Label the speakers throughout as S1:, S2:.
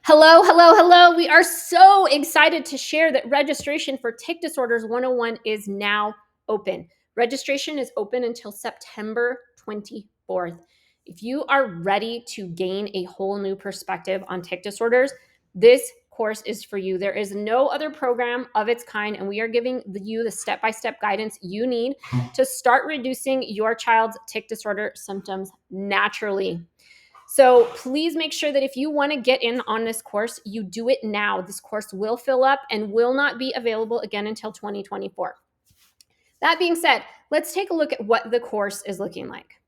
S1: Hello, hello, hello. We are so excited to share that registration for Tic Disorders 101 is now open. Registration is open until September 24th. If you are ready to gain a whole new perspective on tic disorders, this course is for you. There is no other program of its kind, and we are giving you the step-by-step guidance you need to start reducing your child's tic disorder symptoms naturally. So please make sure that if you want to get in on this course, you do it now. This course will fill up and will not be available again until 2024. That being said, let's take a look at what the course is looking like.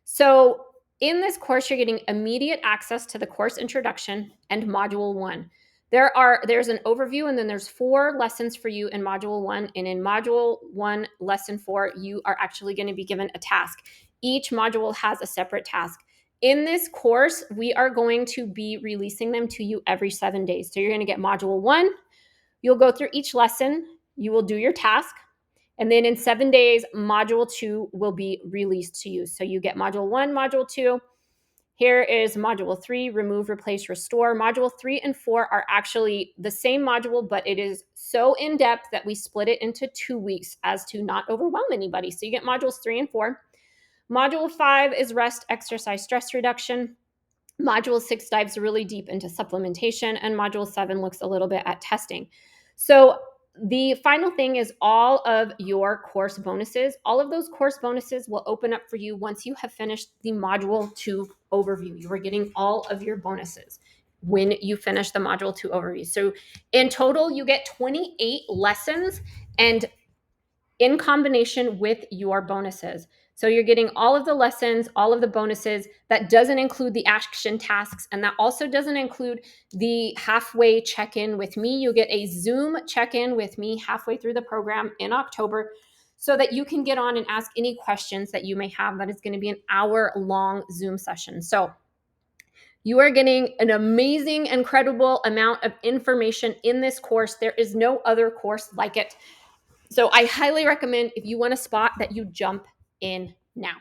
S1: So in this course, you're getting immediate access to the course introduction and module 1. There's an overview, and then there's 4 lessons for you in module 1. And in module 1, lesson 4, you are actually going to be given a task. Each module has a separate task. In this course, we are going to be releasing them to you every 7 days. So you're going to get module 1. You'll go through each lesson. You will do your task. And then in 7 days, module 2 will be released to you. So you get module 1, module 2. Here is module 3, remove, replace, restore. Module 3 and 4 are actually the same module, but it is so in-depth that we split it into 2 weeks as to not overwhelm anybody. So you get modules 3 and 4. Module 5 is rest, exercise, stress reduction. Module 6 dives really deep into supplementation, and module 7 looks a little bit at testing. So the final thing is all of your course bonuses. All of those course bonuses will open up for you once you have finished the module 2 overview. You are getting all of your bonuses when you finish the module 2 overview. So in total, you get 28 lessons and in combination with your bonuses. So you're getting all of the lessons, all of the bonuses. That doesn't include the action tasks, and that also doesn't include the halfway check-in with me. You get a Zoom check-in with me halfway through the program in October so that you can get on and ask any questions that you may have. That is going to be an hour-long Zoom session. So you are getting an amazing, incredible amount of information in this course. There is no other course like it. So I highly recommend, if you want a spot, that you jump in now.